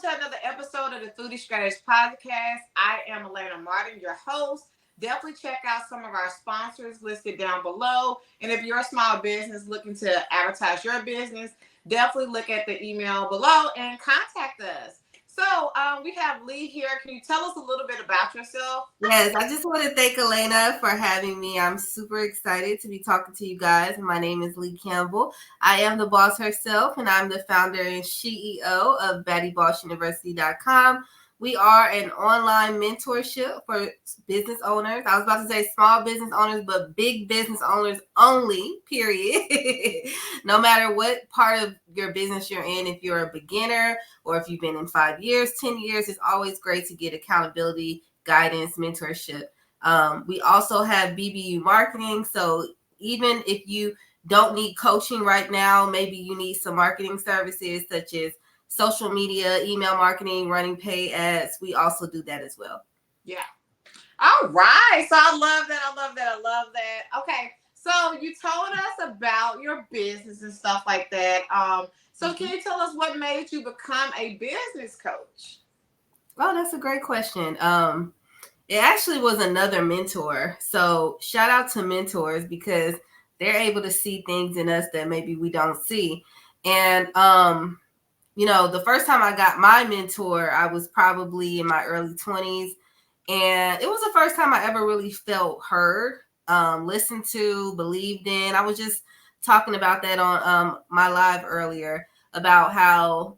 to another episode of the Foodie Strategist podcast. I am Elena Martin, your host. Definitely check out some of our sponsors listed down below. And if you're a small business looking to advertise your business, definitely look at the email below and contact us. So we have Lee here. Can you tell us a little bit about yourself? Yes, I just want to thank Elena for having me. I'm super excited to be talking to you guys. My name is Lee Campbell. I am the boss herself, and I'm the founder and CEO of BattyBossUniversity.com. We are an online mentorship for business owners. I was about to say small business owners, but big business owners only, period. No matter what part of your business you're in, if you're a beginner or if you've been in 5 years, 10 years, it's always great to get accountability, guidance, mentorship. We also have BBU marketing. So even if you don't need coaching right now, maybe you need some marketing services such as social media, email marketing, running paid ads. We also do that as well. Yeah. All right. So I love that. Okay. So you told us about your business and stuff like that. So can you tell us what made you become a business coach? Oh, that's a great question. It actually was another mentor. So shout out to mentors because they're able to see things in us that maybe we don't see. And the first time I got my mentor, I was probably in my early 20s. And it was the first time I ever really felt heard, listened to, believed in. I was just talking about that on my live earlier about how,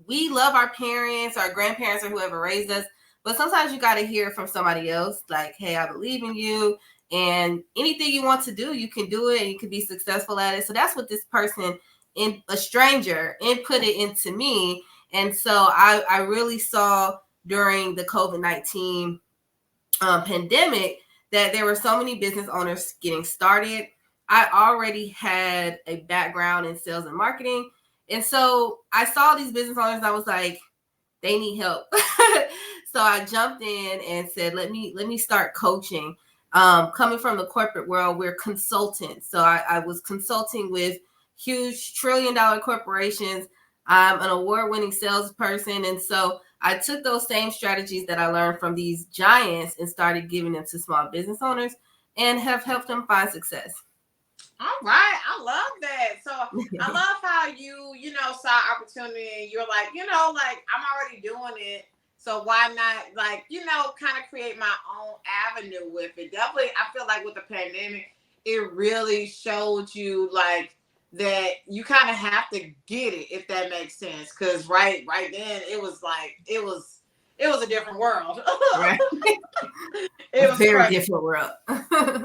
we love our parents, our grandparents, or whoever raised us. But sometimes you got to hear from somebody else like, hey, I believe in you. And anything you want to do, you can do it and you can be successful at it. So that's what this person, a stranger, input it into me. And so I really saw during the COVID-19 pandemic that there were so many business owners getting started. I already had a background in sales and marketing. And so I saw these business owners and I was like, they need help. So I jumped in and said, let me start coaching. Coming from the corporate world, we're consultants. So I was consulting with huge $1 trillion corporations. I'm an award-winning salesperson. And so I took those same strategies that I learned from these giants and started giving them to small business owners and have helped them find success. All right. I love that. So I love how you saw opportunity. You're like, I'm already doing it. So why not kind of create my own avenue with it? Definitely. I feel like with the pandemic, it really showed you like that you kind of have to get it, if that makes sense. Cause right then it was like, it was a different world. Right. It was a very crazy. different world.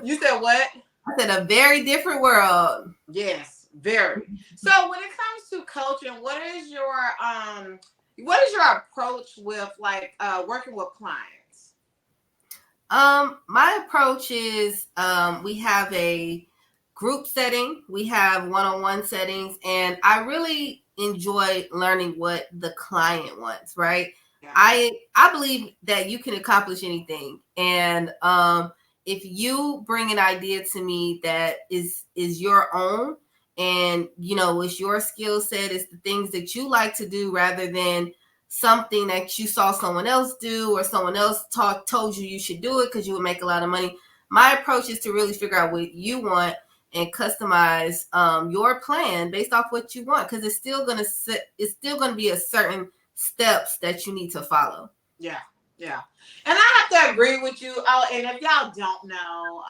You said what? I said a very different world. Yes, very. So when it comes to coaching, what is your approach with like working with clients? My approach is we have a group setting, we have one-on-one settings, and I really enjoy learning what the client wants, right? Yeah. I believe that you can accomplish anything. And if you bring an idea to me that is your own and it's your skill set, it's the things that you like to do rather than something that you saw someone else do or someone else told you should do it because you would make a lot of money. My approach is to really figure out what you want and customize your plan based off what you want, because it's still going to be a certain steps that you need to follow. Yeah. And I have to agree with you. Oh, and if y'all don't know,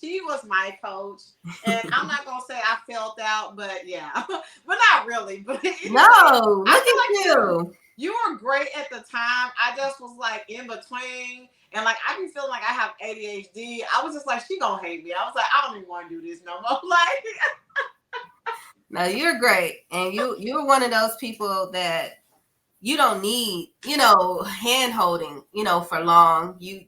she was my coach, and I'm not gonna say I felt out, but yeah, but not really. But no, look at you. You were great at the time. I just was like in between, and like I be feeling like I have ADHD. I was just like, she gonna hate me. I was like, I don't even want to do this no more. Like, no, you're great, and you're one of those people that you don't need, hand holding, for long. You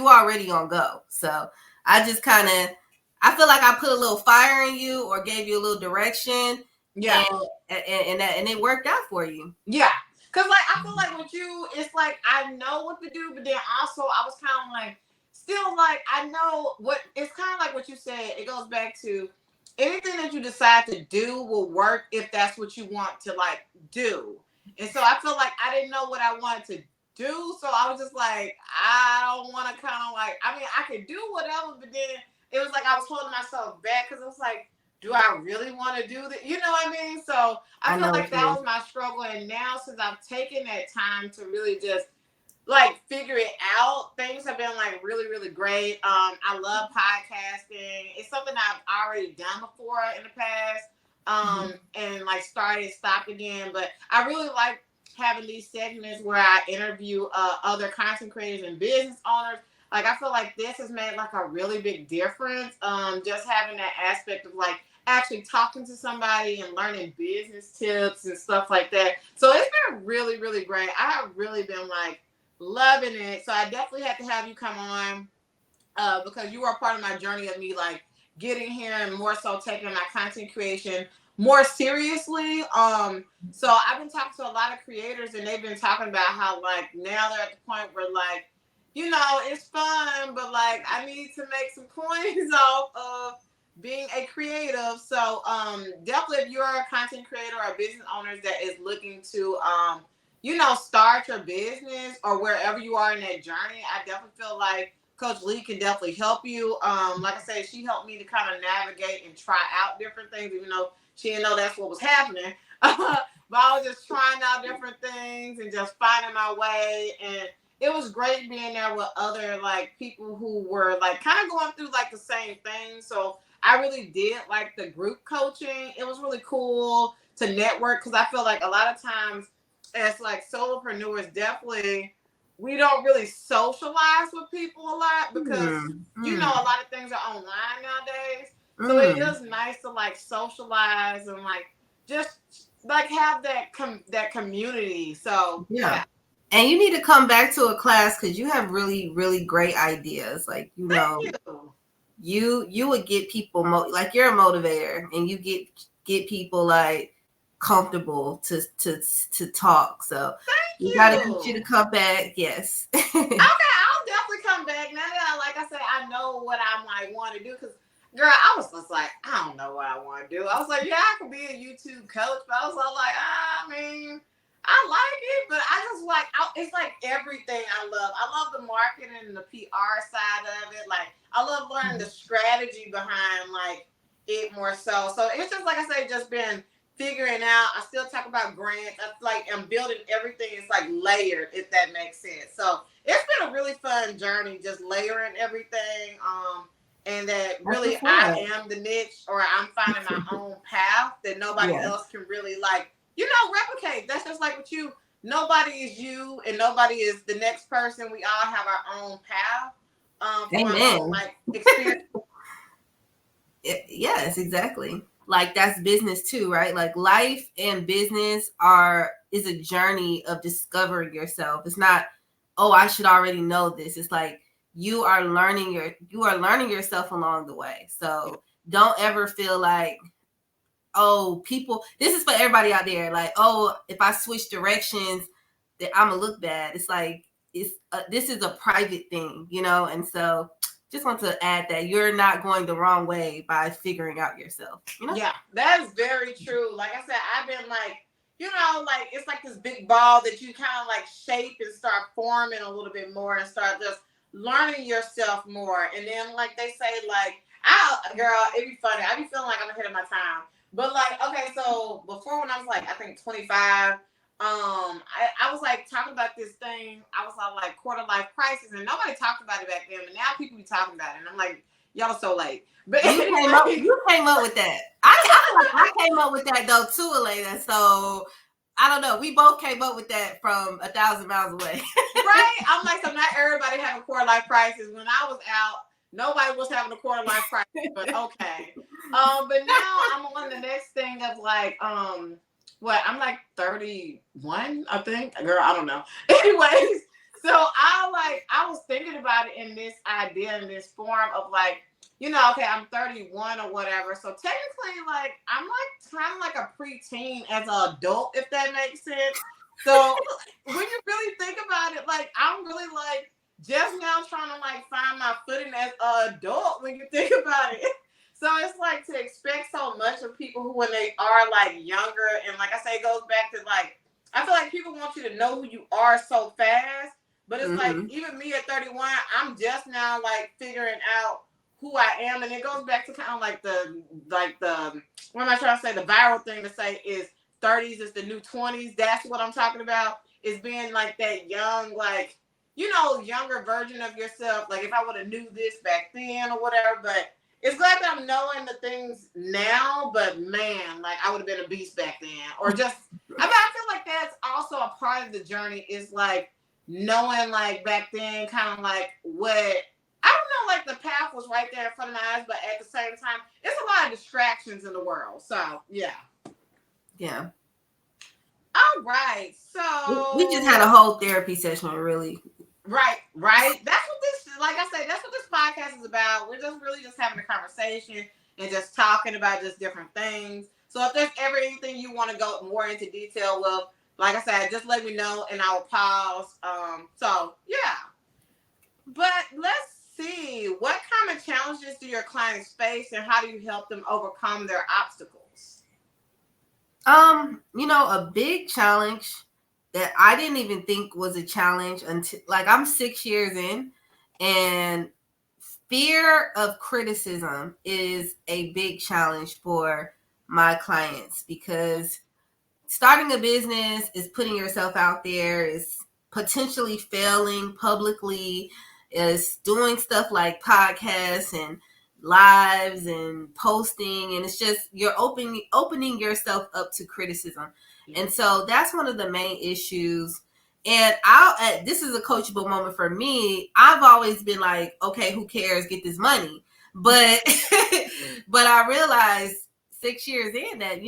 already gonna go. So I just I feel like I put a little fire in you or gave you a little direction. Yeah. And it worked out for you. Yeah. Cause like I feel like with you, it's like I know what to do, but then also I was kind of like still like I know what it's kind of like what you said. It goes back to anything that you decide to do will work if that's what you want to like do. And so I feel like I didn't know what I wanted to do. So I was just like, I don't want to kind of like, I mean, I could do whatever, but then it was like I was holding myself back because it was like, do I really want to do that? You know what I mean? So I I feel know like what you that mean. was my struggle. And now since I've taken that time to really just like figure it out, things have been like really, really great. I love podcasting. It's something I've already done before in the past. And like started, stopped again. But I really like having these segments where I interview other content creators and business owners. Like I feel like this has made like a really big difference. Just having that aspect of like actually talking to somebody and learning business tips and stuff like that. So it's been really, really great. I have really been like loving it. So I definitely had to have you come on because you were a part of my journey of me like getting here and more so taking my content creation more seriously. So I've been talking to a lot of creators and they've been talking about how like now they're at the point where like, you know, it's fun, but like I need to make some coins off of being a creative. So definitely if you're a content creator or a business owner that is looking to you know, start your business or wherever you are in that journey, I definitely feel like Coach Lee can definitely help you. Like I said, she helped me to kind of navigate and try out different things, even though she didn't know that's what was happening. But I was just trying out different things and just finding my way. And it was great being there with other like people who were like kind of going through like the same thing. So I really did like the group coaching. It was really cool to network because I feel like a lot of times as like solopreneurs, definitely we don't really socialize with people a lot because you know a lot of things are online nowadays. So it is nice to like socialize and like just like have that community. So Yeah. yeah. And you need to come back to a class because you have really, really great ideas. Like, you know, Thank you. you would get people like you're a motivator and you get people like comfortable to talk. So Thank we got to get you you. to come back. Yes. Okay, I'll definitely come back. Now that, like I said, I know what I might want to do. Because, girl, I was just like, I don't know what I want to do. I was like, yeah, I could be a YouTube coach. But I was all like, I mean, I like it. But I just like, it's like everything I love. I love the marketing and the PR side of it. Like, I love learning the strategy behind, like, it more so. So it's just, like I say, just been figuring out. I still talk about grants. I like I'm building everything. It's like layered, if that makes sense. So it's been a really fun journey, just layering everything. And that That's really what's up. I am the niche, or I'm finding my own path that nobody Yeah. else can really like, you know, replicate. That's just like with you. Nobody is you, and nobody is the next person. We all have our own path. From our own Amen. like experience. Yes, exactly. Like that's business too, right? Like life and business is a journey of discovering yourself. It's not, oh, I should already know this. It's like you are learning yourself along the way. So don't ever feel like, oh, people, this is for everybody out there. Like, oh, if I switch directions, that I'm gonna look bad. It's like this is a private thing, you know. And so, just want to add that you're not going the wrong way by figuring out yourself. You know. Yeah, that is very true. Like I said, I've been like, you know, like it's like this big ball that you kind of like shape and start forming a little bit more and start just learning yourself more. And then, like they say, like, girl, it'd be funny. I be feeling like I'm ahead of my time. But like, okay, so before when I was like, I think 25, I was like talking about this thing. I was on like quarter life crisis, and nobody talked about it back then. But now people be talking about it, and I'm like, y'all are so late. But anyway, You came up with that. I feel like I came up with that though too, Elena. So I don't know. We both came up with that from 1,000 miles away. right? I'm like, so not everybody having quarter life crisis. When I was out, nobody was having a quarter life crisis, but okay. But now I'm on the next thing of like, what I'm like 31, I think. Girl, I don't know. Anyways, so I was thinking about it in this idea, in this form of like, you know, okay, I'm 31 or whatever. So technically, like, I'm like kind of like a preteen as an adult, if that makes sense. So when you really think about it, like I'm really like just now trying to like find my footing as an adult when you think about it. So it's like to expect so much of people who when they are like younger and like I say, it goes back to like I feel like people want you to know who you are so fast, but it's like Mm-hmm. even me at 31, I'm just now like figuring out who I am, and it goes back to kind of like the what am I trying to say? The viral thing to say is 30s is the new 20s. That's what I'm talking about. Is being like that young, like younger version of yourself. Like if I would have knew this back then or whatever, but it's glad that I'm knowing the things now, but man, like I would have been a beast back then. Or just I feel like that's also a part of the journey is like knowing like back then kind of like what I don't know, like the path was right there in front of my eyes, but at the same time, it's a lot of distractions in the world. So yeah. Yeah. All right. We just had a So whole therapy session, really. right. That's what this, like I said, that's what this podcast is about. We're just really just having a conversation and just talking about just different things. So if there's ever anything you want to go more into detail with, like I said, just let me know and I will pause. So yeah. But let's see. What common challenges do your clients face and how do you help them overcome their obstacles? A big challenge that I didn't even think was a challenge until like I'm 6 years in, and fear of criticism is a big challenge for my clients because starting a business is putting yourself out there, is potentially failing publicly, is doing stuff like podcasts and lives and posting, and it's just you're opening yourself up to criticism. And so that's one of the main issues. And this is a coachable moment for me. I've always been like, okay, who cares, get this money. But but I realized 6 years in that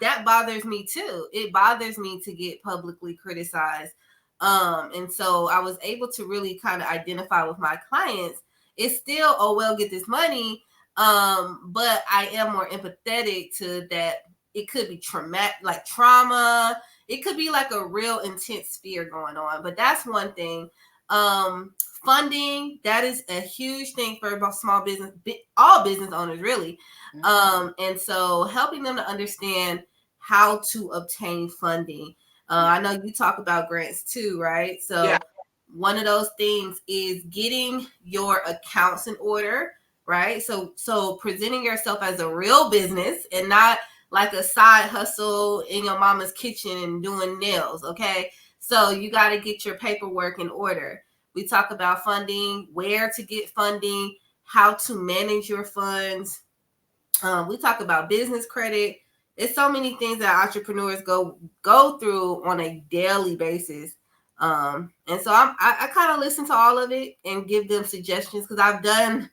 that bothers me too. It bothers me to get publicly criticized. And so I was able to really kind of identify with my clients. It's still, oh well, get this money. But I am more empathetic to that. It could be traumatic, like trauma. It could be like a real intense fear going on. But that's one thing. Funding, that is a huge thing for small business, all business owners really. And so helping them to understand how to obtain funding. I know you talk about grants too, right? So Yeah. one of those things is getting your accounts in order, right? So presenting yourself as a real business and not like a side hustle in your mama's kitchen and doing nails, okay? So you got to get your paperwork in order. We talk about funding, where to get funding, how to manage your funds. We talk about business credit. It's so many things that entrepreneurs go through on a daily basis. And so I kind of listen to all of it and give them suggestions because I've done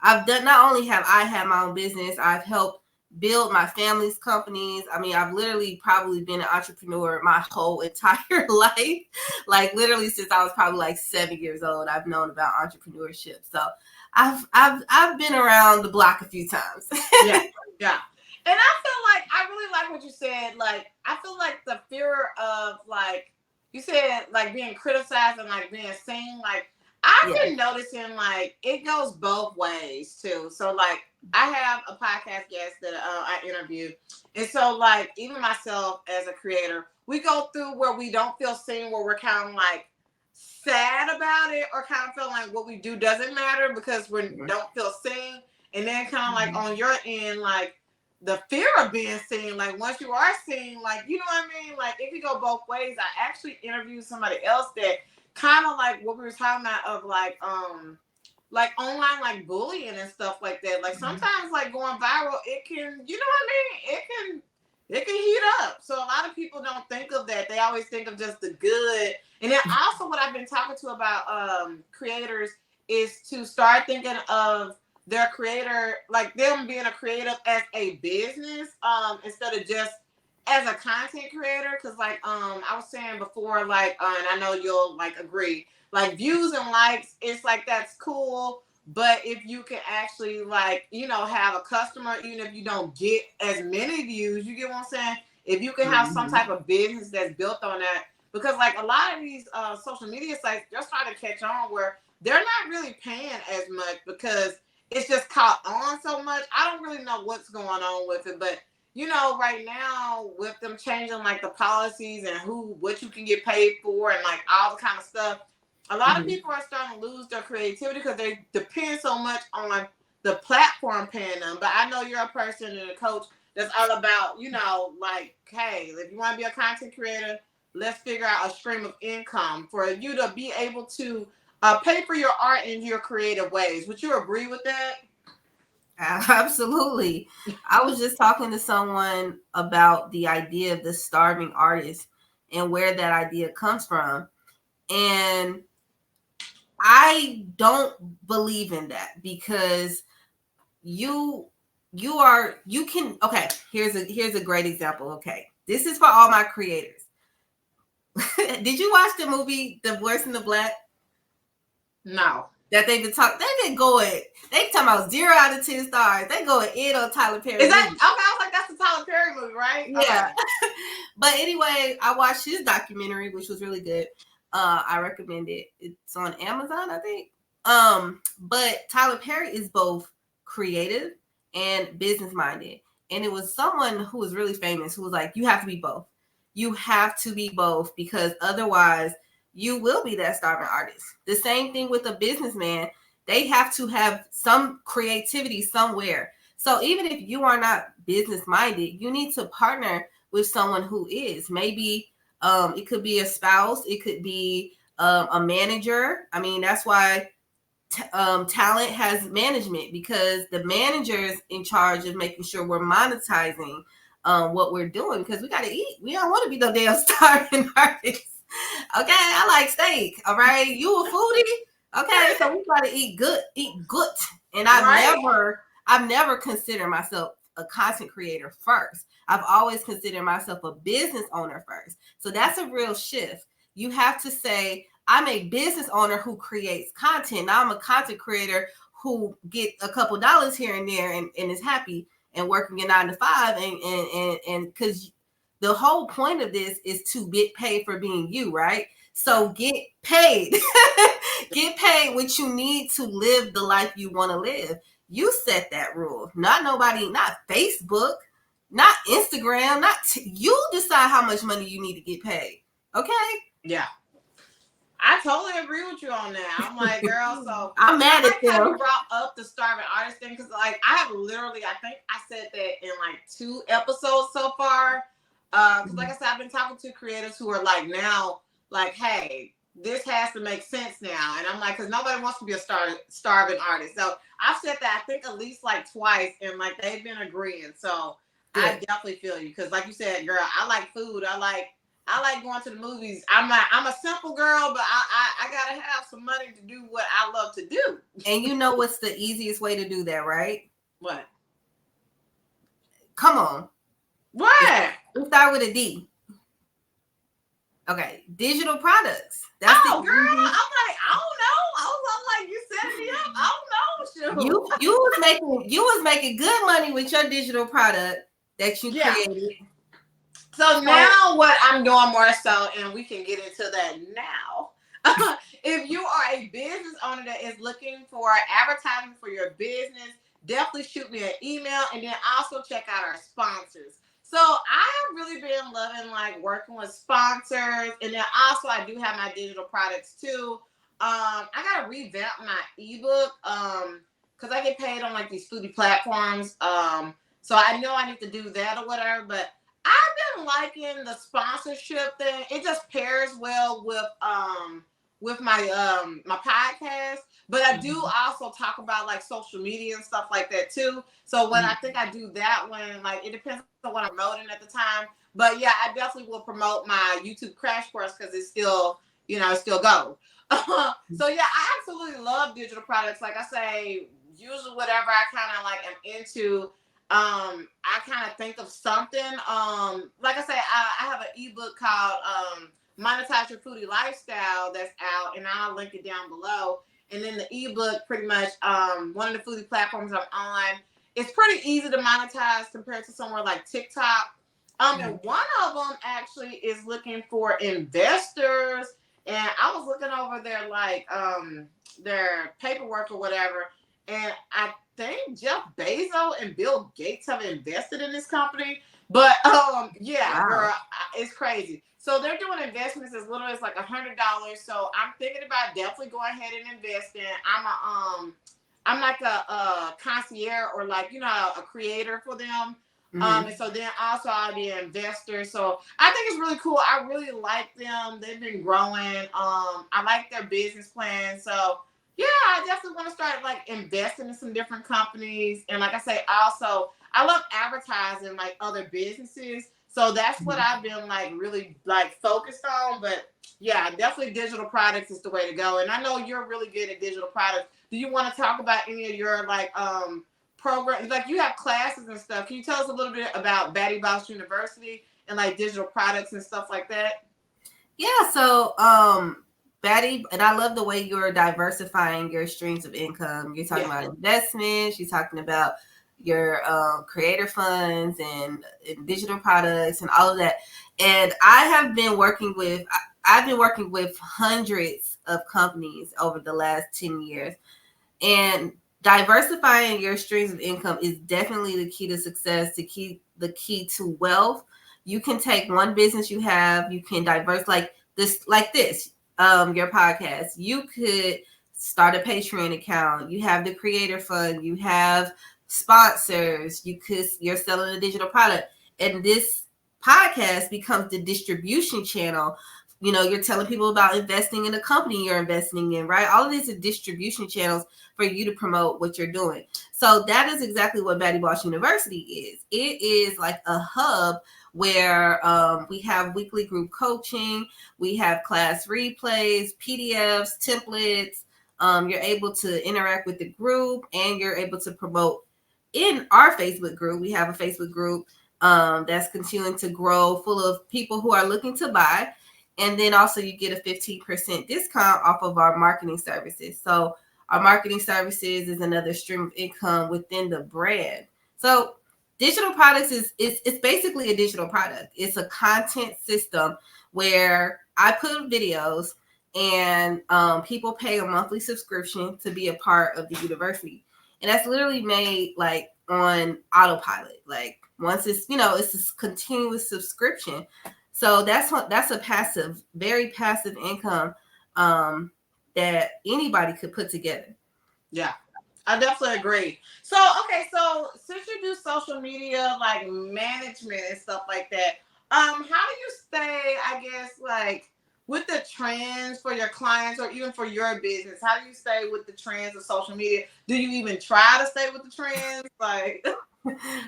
not only have I had my own business, I've helped build my family's companies. I mean, I've literally probably been an entrepreneur my whole entire life. Like literally since I was probably like 7 years old, I've known about entrepreneurship. So I've been around the block a few times. Yeah. Yeah. And I feel like I really like what you said. Like I feel like the fear of like you said like being criticized and like being seen. Like I've Yeah. been noticing like it goes both ways too. So like I have a podcast guest that I interviewed, and so like even myself as a creator, we go through where we don't feel seen, where we're kind of like sad about it, or kind of feel like what we do doesn't matter because we don't feel seen. And then kind of like on your end, like the fear of being seen, like once you are seen, like you know what I mean? Like it could go both ways. I actually interviewed somebody else that kind of like what we were talking about of like online like bullying and stuff like that. Like sometimes like going viral, it can, you know what I mean? It can heat up. So a lot of people don't think of that. They always think of just the good. And then also what I've been talking to about creators is to start thinking of their creator, like them being a creative as a business, instead of just as a content creator. Cause like I was saying before, like and I know you'll like agree, like views and likes, it's like that's cool. But if you can actually like, have a customer, even if you don't get as many views, you get what I'm saying? If you can have some type of business that's built on that, because like a lot of these social media sites, they're starting to catch on where they're not really paying as much because it's just caught on so much. I don't really know what's going on with it, but right now with them changing like the policies and what you can get paid for and like all the kind of stuff, a lot of people are starting to lose their creativity because they depend so much on the platform paying them. But I know you're a person and a coach that's all about, like, hey, if you want to be a content creator, let's figure out a stream of income for you to be able to pay for your art in your creative ways. Would you agree with that? Absolutely. I was just talking to someone about the idea of the starving artist and where that idea comes from. And I don't believe in that because you can okay, here's a great example. Okay. This is for all my creators. Did you watch the movie The Voice in the Black? No. That they've been going, they talking about 0 out of 10 stars. They going in on Tyler Perry. Is that okay? I was like, that's the Tyler Perry movie, right? Yeah. Okay. But anyway, I watched his documentary, which was really good. I recommend it. It's on Amazon, I think. But Tyler Perry is both creative and business minded. And it was someone who was really famous who was like, you have to be both. You have to be both because otherwise you will be that starving artist. The same thing with a businessman. They have to have some creativity somewhere. So even if you are not business minded, you need to partner with someone who is. Maybe it could be a spouse. It could be a manager. I mean, that's why talent has management, because the manager's in charge of making sure we're monetizing what we're doing, because we got to eat. We don't want to be no damn starving artists. Okay, I like steak. All right, you a foodie? Okay, so we got to eat good. And I've never considered myself a content creator first. I've always considered myself a business owner first. So that's a real shift. You have to say, I'm a business owner who creates content. Now I'm a content creator who get a couple dollars here and there and is happy and working a 9 to 5. And because the whole point of this is to get paid for being you, right? So get paid. Get paid what you need to live the life you want to live. You set that rule. Not nobody, not Facebook, not Instagram, you decide how much money you need to get paid. Okay? Yeah. I totally agree with you on that. I'm like, girl, so I'm mad at you. I brought up the starving artist thing because, like, I have literally, I think I said that in like 2 episodes so far. Because, like I said, I've been talking to creators who are like now, like, hey, this has to make sense now. And I'm like, because nobody wants to be a starving artist. So I've said that I think at least like twice, and like they've been agreeing. So good. I definitely feel you because, like you said, girl, I like food. I like going to the movies. I'm a simple girl, but I gotta have some money to do what I love to do. And you know what's the easiest way to do that, right? What? Come on. What? Let's start with a D. Okay, digital products. That's girl, I'm like, I don't know. I'm like, you set me up. I don't know. Shoot. You was making good money with your digital product that you created. So now what I'm doing more so, and we can get into that now. If you are a business owner that is looking for advertising for your business, definitely shoot me an email, and then also check out our sponsors. So I have really been loving like working with sponsors, and then also I do have my digital products too. I gotta revamp my ebook because I get paid on like these foodie platforms. So I know I need to do that or whatever, but I've been liking the sponsorship thing. It just pairs well with my my podcast. But I do also talk about like social media and stuff like that too. So when I think I do that one, like it depends on what I'm promoting at the time. But yeah, I definitely will promote my YouTube crash course because it's still, it's still go. So yeah, I absolutely love digital products. Like I say, usually whatever I kind of like am into, I kind of think of something. Like I say, I have an ebook called Monetize Your Foodie Lifestyle that's out, and I'll link it down below. And then the ebook, pretty much, one of the foodie platforms I'm on, it's pretty easy to monetize compared to somewhere like TikTok. And one of them actually is looking for investors. And I was looking over their like their paperwork or whatever, and I think Jeff Bezos and Bill Gates have invested in this company. But yeah, Wow. girl, it's crazy. So they're doing investments as little as like $100. So I'm thinking about definitely going ahead and investing. I'm like a concierge or like a creator for them. And so then also I'll be an investor. So I think it's really cool. I really like them. They've been growing. I like their business plan. So yeah, I definitely want to start like investing in some different companies. And like I say, also I love advertising like other businesses. So that's what I've been like really like focused on. But yeah, definitely digital products is the way to go. And I know you're really good at digital products. Do you want to talk about any of your like programs? Like you have classes and stuff. Can you tell us a little bit about Batty Boss University and like digital products and stuff like that? Yeah, so Batty, and I love the way you're diversifying your streams of income. You're talking about investments, you're talking about your creator funds and digital products and all of that. And I've been working with hundreds of companies over the last 10 years. And diversifying your streams of income is definitely the key to success, the key to wealth. You can take one business you have, you can like this, your podcast. You could start a Patreon account. You have the creator fund, you have sponsors, you're selling a digital product. And this podcast becomes the distribution channel. You're telling people about investing in a company you're investing in, right? All of these are distribution channels for you to promote what you're doing. So that is exactly what Batty Boss University is. It is like a hub where we have weekly group coaching, we have class replays, PDFs, templates. You're able to interact with the group, and you're able to promote in our Facebook group. We have a Facebook group that's continuing to grow, full of people who are looking to buy. And then also you get a 15% discount off of our marketing services. So our marketing services is another stream of income within the brand. So digital products it's basically a digital product. It's a content system where I put videos, and people pay a monthly subscription to be a part of the university. And that's literally made like on autopilot. Like once it's a continuous subscription. So that's a very passive income that anybody could put together. Yeah, I definitely agree. So, okay, so since you do social media, like management and stuff like that, how do you stay, I guess, like with the trends for your clients or even for your business? How do you stay with the trends of social media? Do you even try to stay with the trends? Like,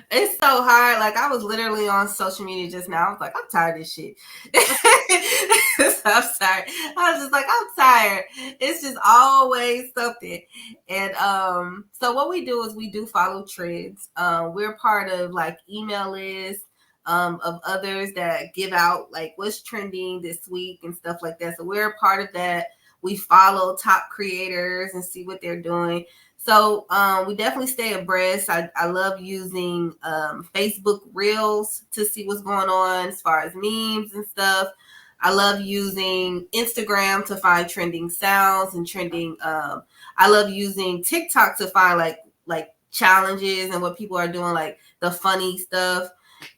It's so hard. Like I was literally on social media just now. I was like, I'm tired of this shit. So I'm sorry. I was just like, I'm tired. It's just always something. And so what we do is we do follow trends. We're part of like email lists of others that give out like what's trending this week and stuff like that. So we're a part of that. We follow top creators and see what they're doing. So we definitely stay abreast. I love using Facebook Reels to see what's going on as far as memes and stuff. I love using Instagram to find trending sounds and trending. I love using TikTok to find like challenges and what people are doing, like the funny stuff.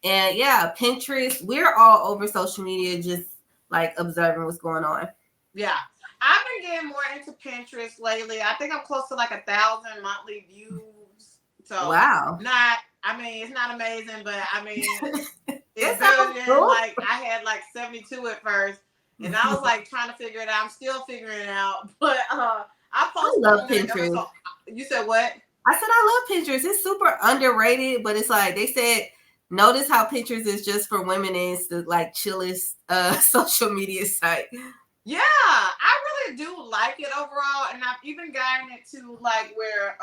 And yeah, Pinterest. We're all over social media, just like observing what's going on. yeah. I've been getting more into Pinterest lately. I think I'm close to like 1,000 monthly views. So Wow. it's not amazing, but I mean, it's That better sounds than cool. like I had like 72 at first, and I was like trying to figure it out. I'm still figuring it out, but I I posted love on there ever Pinterest. so. You said what? I said I love Pinterest. It's super underrated, but it's like they said, notice how Pinterest is just for women and it's the like chillest social media site. Yeah, I really do like it overall, and I've even gotten it to like where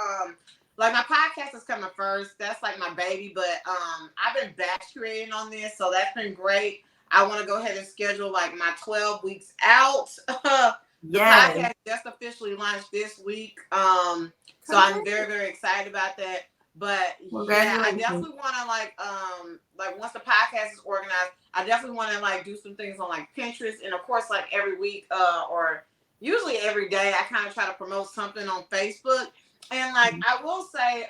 like my podcast is coming first. That's like my baby, but I've been batch creating on this, so that's been great. I want to go ahead and schedule like my 12 weeks out. The Yes. podcast just officially launched this week. So I'm very, very excited about that. But yeah, I Congratulations. definitely want to like once the podcast is organized, I definitely want to like do some things on like Pinterest, and of course like every week or usually every day I kind of try to promote something on Facebook. And like I will say,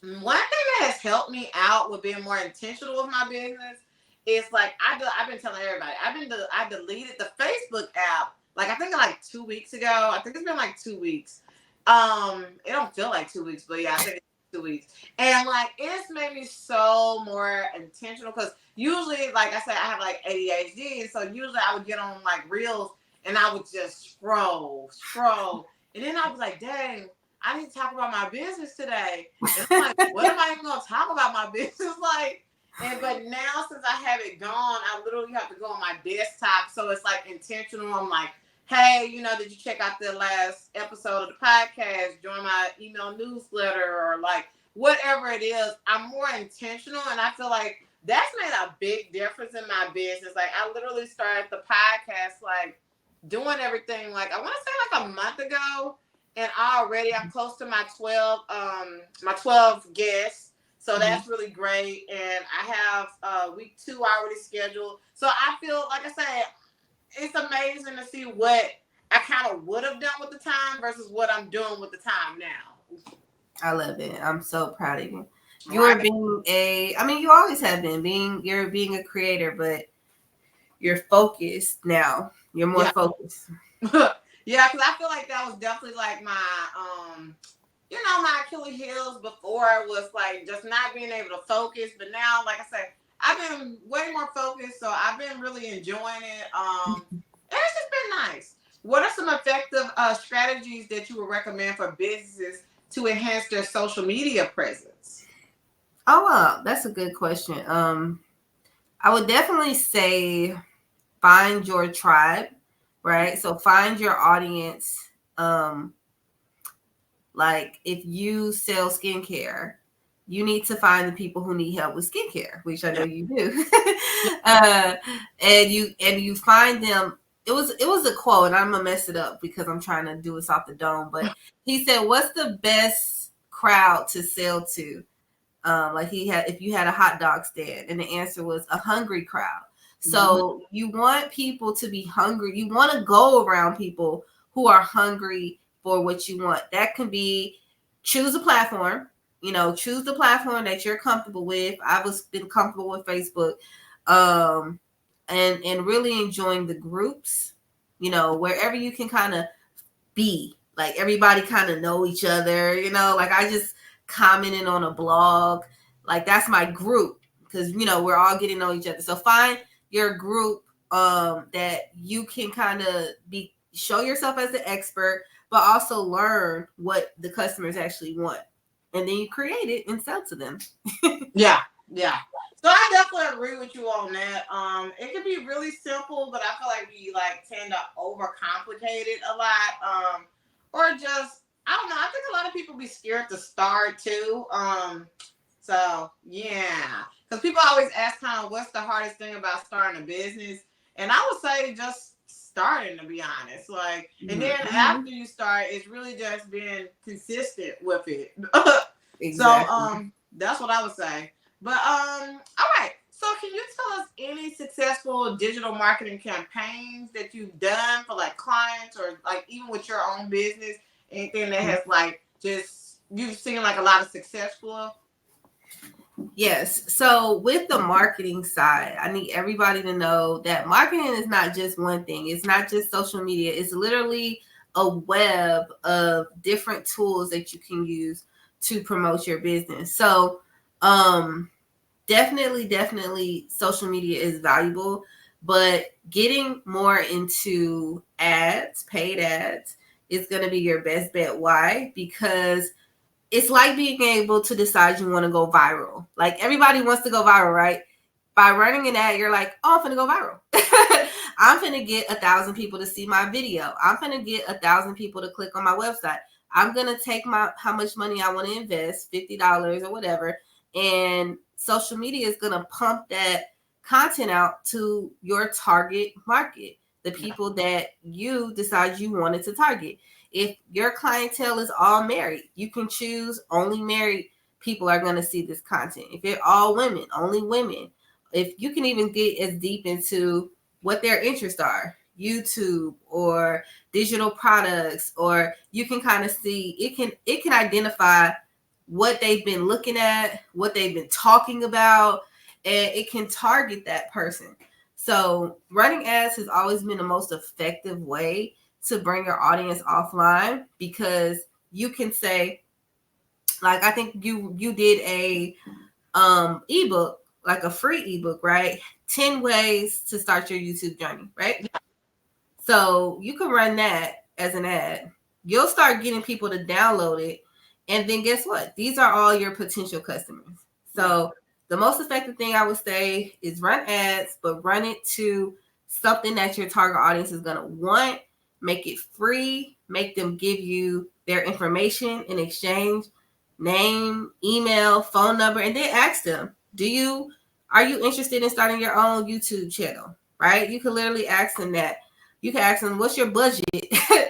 one thing that has helped me out with being more intentional with my business is like I've been telling everybody I deleted the Facebook app like I think like 2 weeks ago. I think it's been like 2 weeks. It don't feel like 2 weeks, but yeah, I think it's 2 weeks. And like it's made me so more intentional because usually, like I said, I have like ADHD, and so usually I would get on like reels and I would just scroll, and then I was like, dang. I need to talk about my business today. And I'm like, what am I even gonna talk about my business? Like, but now since I have it gone, I literally have to go on my desktop. So it's like intentional. I'm like, hey, did you check out the last episode of the podcast? Join my email newsletter or like whatever it is. I'm more intentional, and I feel like that's made a big difference in my business. Like I literally started the podcast like doing everything like I want to say like a month ago. And already I'm close to my 12 guests. So that's really great. And I have week 2 already scheduled. So I feel, like I said, it's amazing to see what I kind of would have done with the time versus what I'm doing with the time now. I love it. I'm so proud of you. You're being you always have been you're being a creator, but you're focused now. You're more focused. Yeah, because I feel like that was definitely like my my Achilles heels before was like just not being able to focus. But now, like I said, I've been way more focused, so I've been really enjoying it. And it's just been nice. What are some effective strategies that you would recommend for businesses to enhance their social media presence? Oh, that's a good question. I would definitely say find your tribe, right? So find your audience. Like if you sell skincare, you need to find the people who need help with skincare, which I know you do. And you find them. It was a quote, and I'm gonna mess it up because I'm trying to do this off the dome. But he said, "What's the best crowd to sell to?" Like if you had a hot dog stand, and the answer was a hungry crowd. So you want people to be hungry. You want to go around people who are hungry for what you want. That can be choose a platform. Choose the platform that you're comfortable with. I've been comfortable with Facebook, and really enjoying the groups. Wherever you can kind of be like everybody kind of know each other. Like I just commented on a blog, like that's my group because we're all getting to know each other. So find your group that you can kind of show yourself as an expert, but also learn what the customers actually want, and then you create it and sell to them. Yeah. So I definitely agree with you on that. It can be really simple, but I feel like we like tend to overcomplicate it a lot. Or just I don't know. I think a lot of people be scared to start too. So yeah, because people always ask kind of what's the hardest thing about starting a business, and I would say just starting, to be honest. Like, and then after you start, it's really just being consistent with it. Exactly. So that's what I would say. But all right. So can you tell us any successful digital marketing campaigns that you've done for like clients or like even with your own business? Anything that has like just you've seen like a lot of success for? Yes. So with the marketing side, I need everybody to know that marketing is not just one thing. It's not just social media. It's literally a web of different tools that you can use to promote your business. So definitely social media is valuable, but getting more into ads, paid ads, is going to be your best bet. Why? Because it's like being able to decide you want to go viral. Like everybody wants to go viral, right? By running an ad, you're like, oh, I'm finna go viral. I'm finna get 1,000 people to see my video. I'm finna get 1,000 people to click on my website. I'm gonna take how much money I want to invest, $50 or whatever, and social media is gonna pump that content out to your target market, the people that you decide you wanted to target. If your clientele is all married, you can choose only married people are going to see this content. If it's all women, only women. If you can even get as deep into what their interests are. YouTube or digital products, or you can kind of see it can identify what they've been looking at, what they've been talking about, and it can target that person. So running ads has always been the most effective way to bring your audience offline, because you can say, like, I think you did a ebook, like a free ebook, right? 10 ways to start your YouTube journey, right? So you can run that as an ad. You'll start getting people to download it. And then guess what? These are all your potential customers. So the most effective thing I would say is run ads, but run it to something that your target audience is going to want. Make it free. Make them give you their information in exchange, name, email, phone number, and then ask them, are you interested in starting your own YouTube channel? Right? You can literally ask them that. You can ask them, what's your budget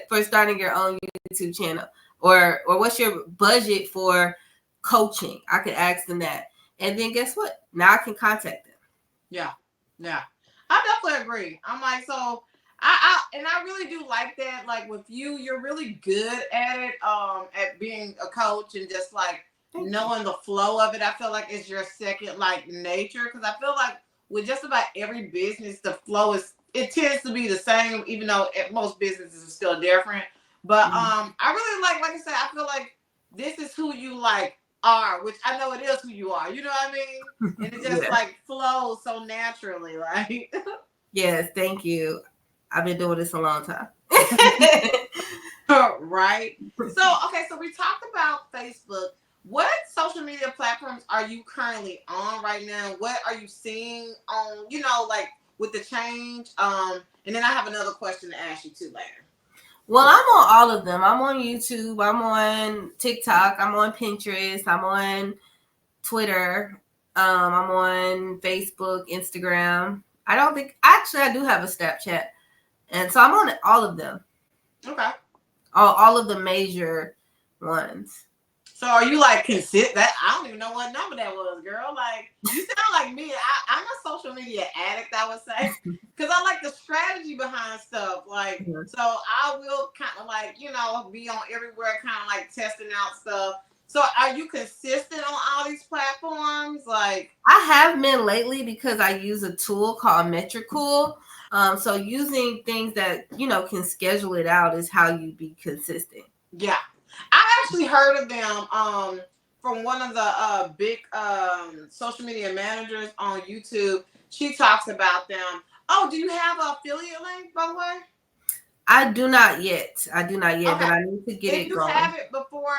for starting your own YouTube channel? Or what's your budget for coaching? I could ask them that. And then guess what? Now I can contact them. Yeah. I definitely agree. I'm like, so I really do like that. Like with you, you're really good at it, at being a coach and just like knowing the flow of it. I feel like it's your second like nature, because I feel like with just about every business, the flow it tends to be the same, even though most businesses are still different. But I really like I said, I feel like this is who you like are, which I know it is who you are. You know what I mean? And it just like flows so naturally, right? Yes, thank you. I've been doing this a long time. Right. So, okay, so we talked about Facebook. What social media platforms are you currently on right now? What are you seeing on, like with the change? And then I have another question to ask you too later. Well, I'm on all of them. I'm on YouTube. I'm on TikTok. I'm on Pinterest. I'm on Twitter. I'm on Facebook, Instagram. I do have a Snapchat. And so I'm on all of them. Okay. All of the major ones. So are you like that? I don't even know what number that was, girl. Like, you sound like me. I'm a social media addict, I would say, because I like the strategy behind stuff. Like, so I will kind of like, be on everywhere, kind of like testing out stuff. So are you consistent on all these platforms? Like, I have been lately because I use a tool called Metricool. So using things that, can schedule it out is how you be consistent. Yeah. I actually heard of them from one of the big social media managers on YouTube. She talks about them. Oh, do you have an affiliate link, by the way? I do not yet. Okay. But I need to get it going. If you have it before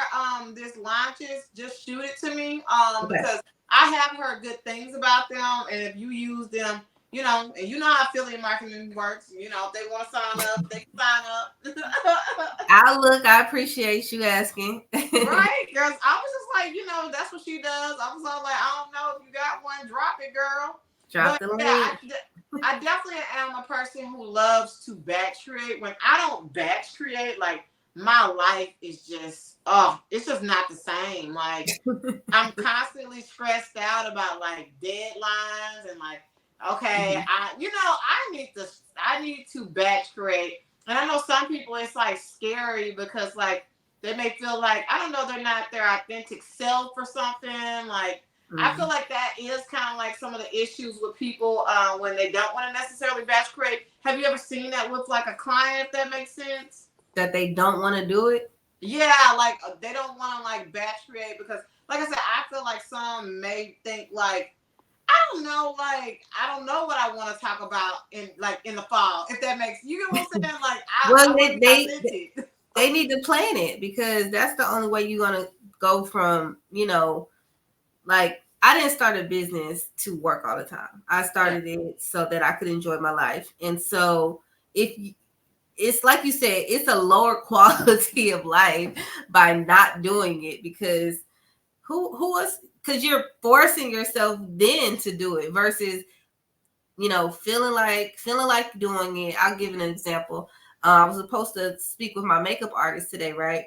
this launches, just shoot it to me because I have heard good things about them. And if you use them, and how affiliate marketing works. If they want to sign up, they can sign up. I appreciate you asking. Right, girls. I was just like, that's what she does. I was all like, I don't know if you got one, drop it, girl. Drop the link. I definitely am a person who loves to batch create. When I don't batch create, like my life is just, it's just not the same. Like I'm constantly stressed out about like deadlines and like, okay, I need to batch create. And I know some people it's like scary because like they may feel like, I don't know, they're not their authentic self or something. Like I feel like that is kind of like some of the issues with people when they don't want to necessarily batch create. Have you ever seen that with like a client, if that makes sense? That they don't want to do it? Yeah, like they don't want to like batch create because, like I said, I feel like some may think like, I don't know what I want to talk about in the fall, if that makes you get what I'm saying? Like they need to plan it, because that's the only way you're gonna go from, like I didn't start a business to work all the time. I started it so that I could enjoy my life. And so it's like you said, it's a lower quality of life by not doing it, because because you're forcing yourself then to do it versus, feeling like doing it. I'll give an example. I was supposed to speak with my makeup artist today, right?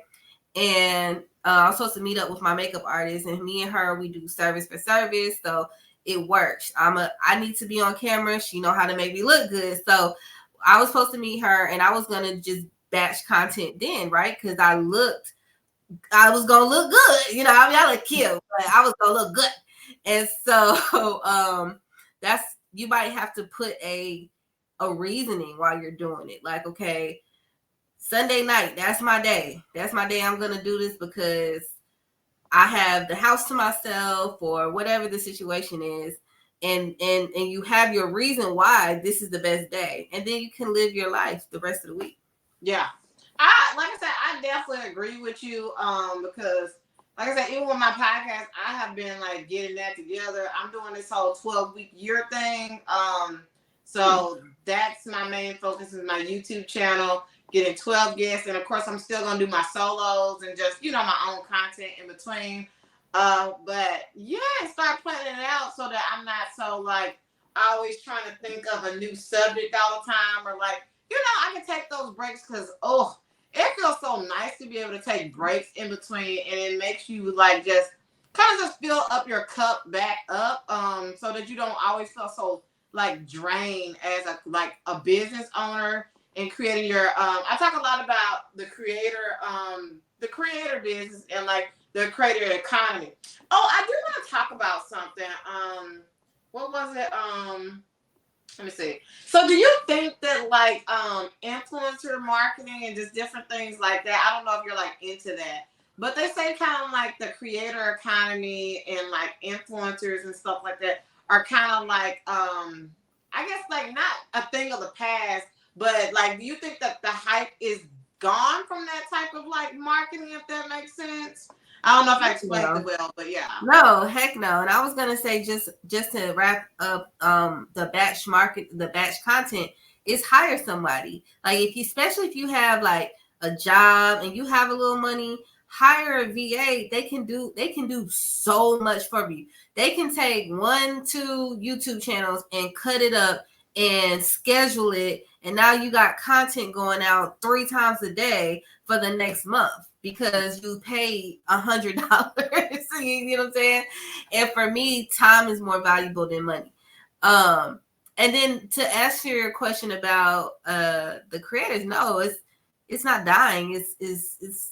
And I was supposed to meet up with my makeup artist, and me and her, we do service for service. So it works. I need to be on camera. She know how to make me look good. So I was supposed to meet her, and I was gonna just batch content then, right? Because I was gonna look good, you know. I mean, I look cute, but I was gonna look good, and so that's, you might have to put a reasoning while you're doing it. Like, okay, Sunday night, that's my day. That's my day. I'm gonna do this because I have the house to myself, or whatever the situation is. And you have your reason why this is the best day, and then you can live your life the rest of the week. Yeah. Like I said, I definitely agree with you. Because like I said, even with my podcast, I have been like getting that together. I'm doing this whole 12-week year thing. So that's my main focus, is my YouTube channel, getting 12 guests. And of course, I'm still gonna do my solos and just, my own content in between. But yeah, start planning it out so that I'm not so like always trying to think of a new subject all the time, or like, I can take those breaks because, it feels so nice to be able to take breaks in between, and it makes you like just kind of just fill up your cup back up, so that you don't always feel so like drained as a business owner and creating your. I talk a lot about the creator business and like the creator economy. Oh, I do want to talk about something. What was it? Let me see. So do you think that like influencer marketing and just different things like that, I don't know if you're like into that, but they say kind of like the creator economy and like influencers and stuff like that are kind of like I guess like not a thing of the past, but like do you think that the hype is gone from that type of like marketing, if that makes sense? I don't know if I explained it well, but yeah. No, heck no. And I was gonna say, just to wrap up the batch content, is hire somebody. Like, especially if you have like a job and you have a little money, hire a VA. They can do so much for you. They can take 1-2 YouTube channels and cut it up and schedule it, and now you got content going out 3 times a day for the next month because you paid $100. You know what I'm saying? And for me, time is more valuable than money. And then to answer your question about the creators, no, it's not dying. It's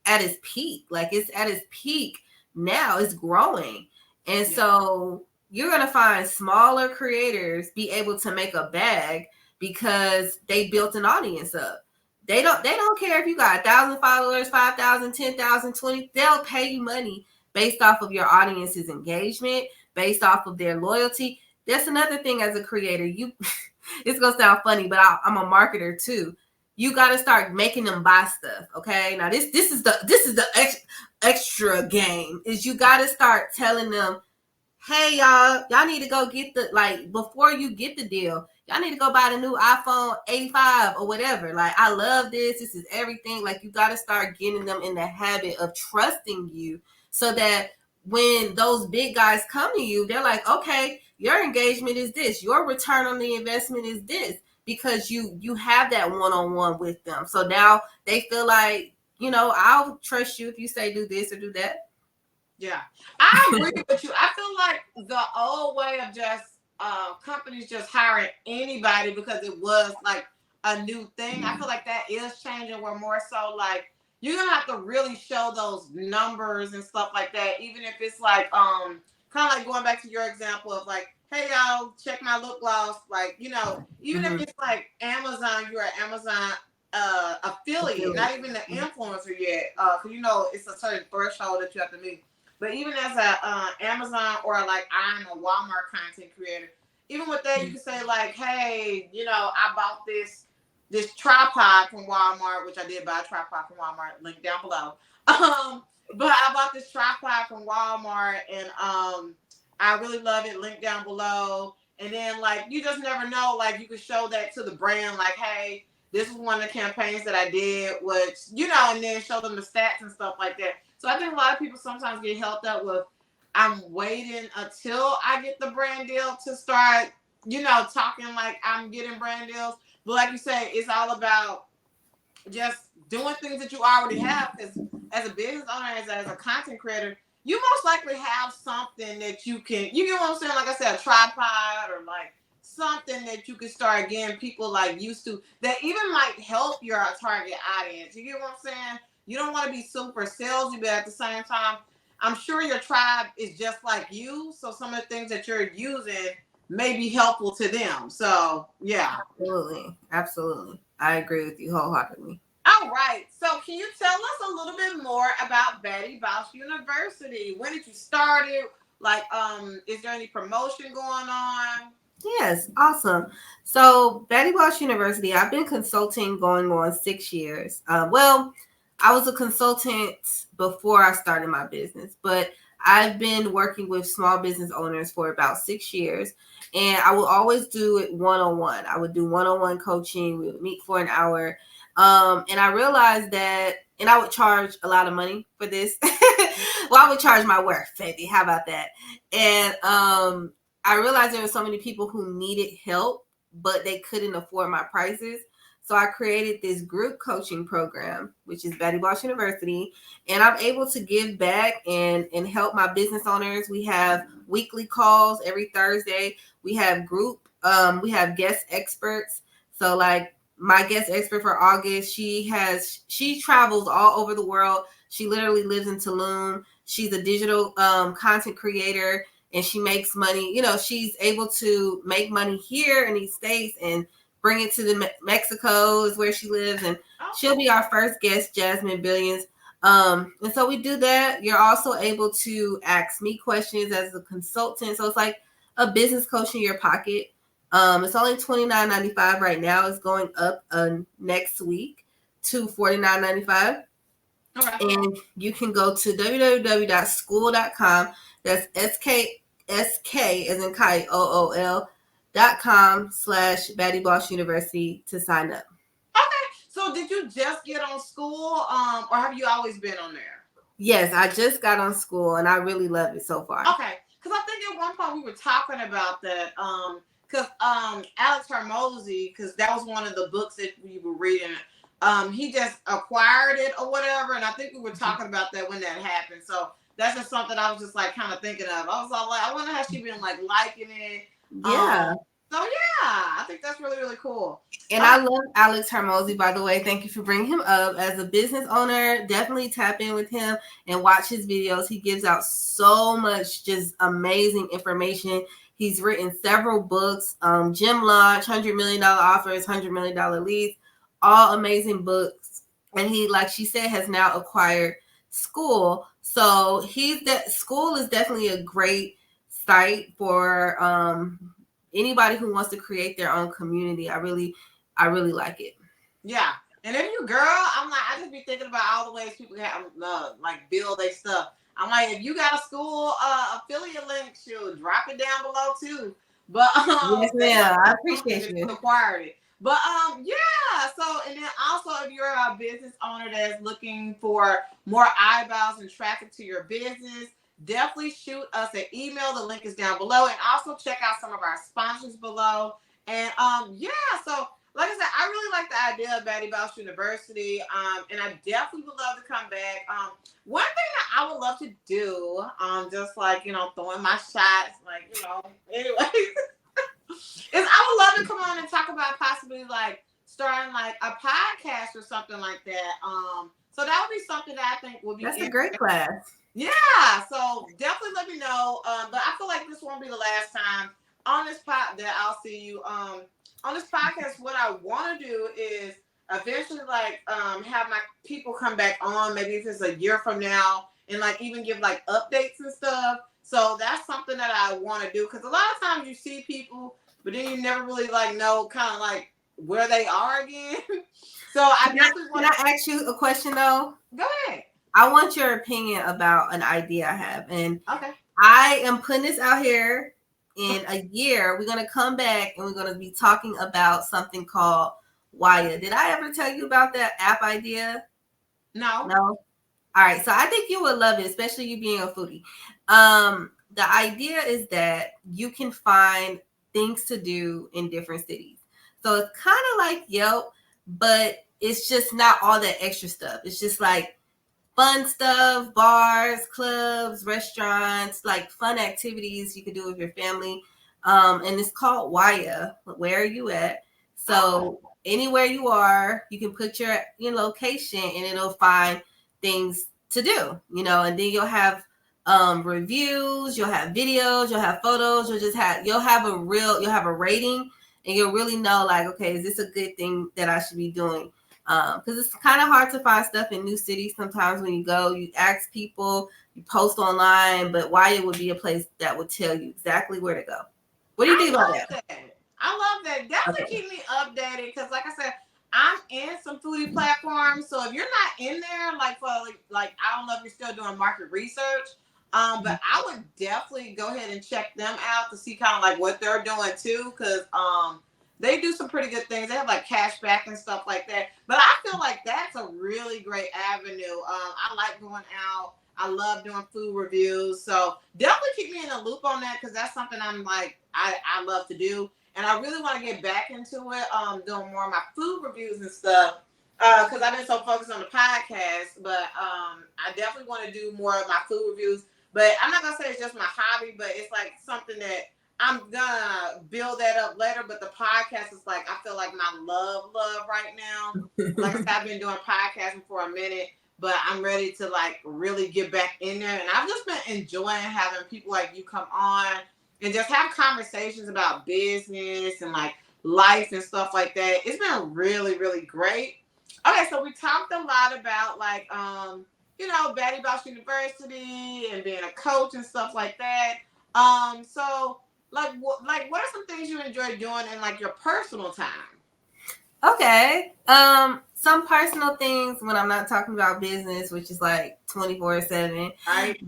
at its peak. Like, it's at its peak now. It's growing, and so you're gonna find smaller creators be able to make a bag because they built an audience up. They don't care if you got 1,000 followers, 5,000, 10,000, 20. They'll pay you money based off of your audience's engagement, based off of their loyalty. That's another thing as a creator. It's gonna sound funny, but I'm a marketer too. You got to start making them buy stuff. Okay, now this is the extra game. Is you got to start telling them, hey, y'all need to go get before you get the deal, y'all need to go buy the new iPhone 85 or whatever. Like, I love this. This is everything. Like, you got to start getting them in the habit of trusting you so that when those big guys come to you, they're like, okay, your engagement is this. Your return on the investment is this, because you have that one-on-one with them. So now they feel like, I'll trust you if you say do this or do that. Yeah, I agree with you. I feel like the old way of just companies just hiring anybody because it was like a new thing. I feel like that is changing. Where more so like you're gonna have to really show those numbers and stuff like that. Even if it's like kind of like going back to your example of like, hey y'all, check my lip gloss. Like, even if it's like Amazon, you're an Amazon affiliate, not even the influencer yet. Because it's a certain threshold that you have to meet. But even as a Amazon or like I'm a Walmart content creator, even with that, you can say like, hey, I bought this tripod from Walmart, which I did buy a tripod from Walmart, link down below. But I bought this tripod from Walmart and I really love it, link down below. And then like, you just never know, like you could show that to the brand, like, hey, this is one of the campaigns that I did, which, and then show them the stats and stuff like that. So I think a lot of people sometimes get helped up with, I'm waiting until I get the brand deal to start, talking like I'm getting brand deals. But like you say, it's all about just doing things that you already have. Because as a business owner, as a content creator, you most likely have something that you get what I'm saying? Like I said, a tripod or like something that you can start getting people like used to that even might help your target audience. You get what I'm saying? You don't want to be super salesy, but at the same time, I'm sure your tribe is just like you. So some of the things that you're using may be helpful to them. So yeah. Absolutely. Absolutely. I agree with you wholeheartedly. All right. So can you tell us a little bit more about Betty Boss University? When did you start it? Like, is there any promotion going on? Yes, awesome. So, Betty Walsh University, I've been consulting going on 6 years. Well, I was a consultant before I started my business, but I've been working with small business owners for about 6 years, and I will always do it one on one. I would do one on one coaching. We would meet for an hour, and I realized that, and I would charge a lot of money for this. Well, I would charge my worth, baby. How about that? And I realized there were so many people who needed help, but they couldn't afford my prices. So I created this group coaching program, which is Betty Boss University, and I'm able to give back and help my business owners. We have weekly calls every Thursday. We have we have guest experts. So like my guest expert for August, she travels all over the world. She literally lives in Tulum. She's a digital content creator, and she makes money. You know, she's able to make money here in these states and bring it to the Mexico is where she lives, and she'll be our first guest, Jasmine Billions. And so we do that. You're also able to ask me questions as a consultant. So it's like a business coach in your pocket. It's only $29.95 right now. It's going up next week to $49.95. Okay. And you can go to www.school.com. That's SK as in Kai OOL.com/Betty Boss University to sign up. Okay. So did you just get on school, or have you always been on there? Yes, I just got on school and I really love it so far. Okay. Because I think at one point we were talking about that. Because Alex Hermosi, because that was one of the books that we were reading. He just acquired it or whatever, and I think we were talking about that when that happened. So that's just something I was just like kind of thinking of. I was all like, I wonder how she been like liking it. Yeah. So yeah, I think that's really, really cool. And I love Alex Hermosi, by the way. Thank you for bringing him up. As a business owner, definitely tap in with him and watch his videos. He gives out so much just amazing information. He's written several books, Gym Launch, $100 million Offers, $100 million Leads, all amazing books. And he, like she said, has now acquired School. So School is definitely a great site for anybody who wants to create their own community. I really like it. Yeah. And if you girl, I'm like, I just be thinking about all the ways people have like build their stuff. I'm like, if you got a school affiliate link, shoot, drop it down below too. But yes, ma'am. I appreciate you. Acquired it. But yeah. So and then also if you're a business owner that's looking for more eyeballs and traffic to your business, definitely shoot us an email. The link is down below, and also check out some of our sponsors below. And yeah, so like I said, I really like the idea of Betty Boss University, and I definitely would love to come back. One thing that I would love to do, just like throwing my shots, like anyways, is I would love to come on and talk about possibly like starting like a podcast or something like that. So that would be something that I think would be. That's a great class. Yeah, so definitely let me know. But I feel like this won't be the last time on this pod that I'll see you. On this podcast, what I want to do is eventually like have my people come back on, maybe if it's a year from now, and like even give like updates and stuff. So that's something that I want to do, because a lot of times you see people, but then you never really like know kind of like where they are again. So I definitely want. Can I ask you a question though? Go ahead. I want your opinion about an idea I have, and okay, I am putting this out here. In a year, we're going to come back and we're going to be talking about something called Waya. Did I ever tell you about that app idea? No. All right. So I think you would love it, especially you being a foodie. The idea is that you can find things to do in different cities. So it's kind of like Yelp, but it's just not all that extra stuff. It's just like fun stuff, bars, clubs, restaurants, like fun activities you could do with your family. And it's called Waya. Where are you at? So anywhere you are, you can put your location and it'll find things to do, and then you'll have reviews, you'll have videos, you'll have photos, you'll have a rating, and you'll really know, like, okay, is this a good thing that I should be doing? Because it's kind of hard to find stuff in new cities. Sometimes when you go, you ask people, you post online, but Waya would be a place that would tell you exactly where to go. What do you think about that? I love that. Definitely keep me updated because, like I said, I'm in some foodie platforms. So if you're not in there, like for like I don't know if you're still doing market research, but I would definitely go ahead and check them out to see kind of like what they're doing too, because they do some pretty good things. They have like cash back and stuff like that. But I feel like that's a really great avenue. I like going out. I love doing food reviews. So definitely keep me in the loop on that because that's something I love to do. And I really want to get back into it, doing more of my food reviews and stuff. Because I've been so focused on the podcast, but I definitely want to do more of my food reviews. But I'm not gonna say it's just my hobby, but it's like something that I'm gonna build that up later. But the podcast is like I feel like my love right now. Like I said, I've been doing podcasting for a minute, but I'm ready to like really get back in there. And I've just been enjoying having people like you come on and just have conversations about business and like life and stuff like that. It's been really, really great. Okay, so we talked a lot about like Batty Boss University and being a coach and stuff like that. So what are some things you enjoy doing in like your personal time? Okay. Some personal things when I'm not talking about business, which is like 24/7. Right.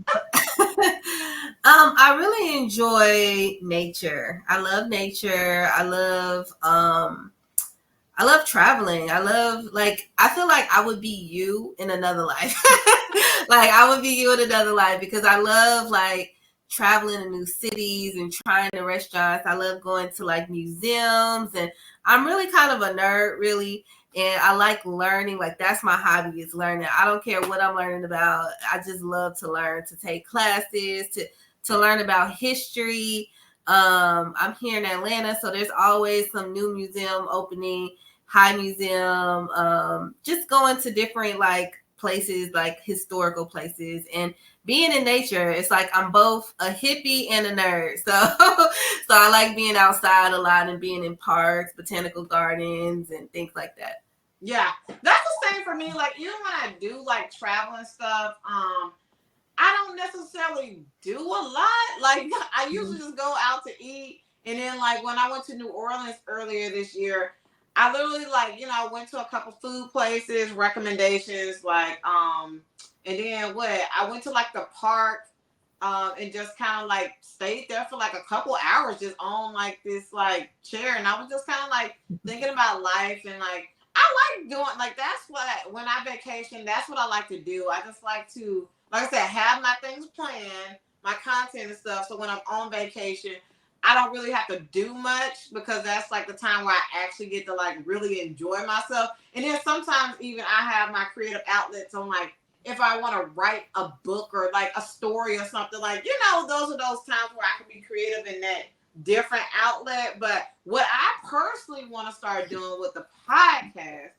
I really enjoy nature. I love nature. I love traveling. I feel like I would be you in another life. Like I would be you in another life because I love like traveling to new cities and trying the restaurants. I love going to like museums, and I'm really kind of a nerd, really. And I like learning. Like that's my hobby, is learning. I don't care what I'm learning about. I just love to learn, to take classes, to learn about history. I'm here in Atlanta, so there's always some new museum opening, high museum, just going to different like places, like historical places, and being in nature. It's like I'm both a hippie and a nerd. So so I like being outside a lot and being in parks, botanical gardens, and things like that. Yeah, that's the same for me. Like even when I do like traveling stuff, I don't necessarily do a lot. Like I usually just go out to eat. And then like when I went to New Orleans earlier this year, I literally went to a couple food places, recommendations, and then I went to like the park, and just kind of like stayed there for like a couple hours just on like this like chair. And I was just kind of like thinking about life and like, I like doing like, that's what, when I vacation, that's what I like to do. I just like to, like I said, have my things planned, my content and stuff. So when I'm on vacation, I don't really have to do much because that's like the time where I actually get to like really enjoy myself. And then sometimes even I have my creative outlets on like, if I want to write a book or like a story or something, like, those are those times where I can be creative in that different outlet. But what I personally want to start doing with the podcast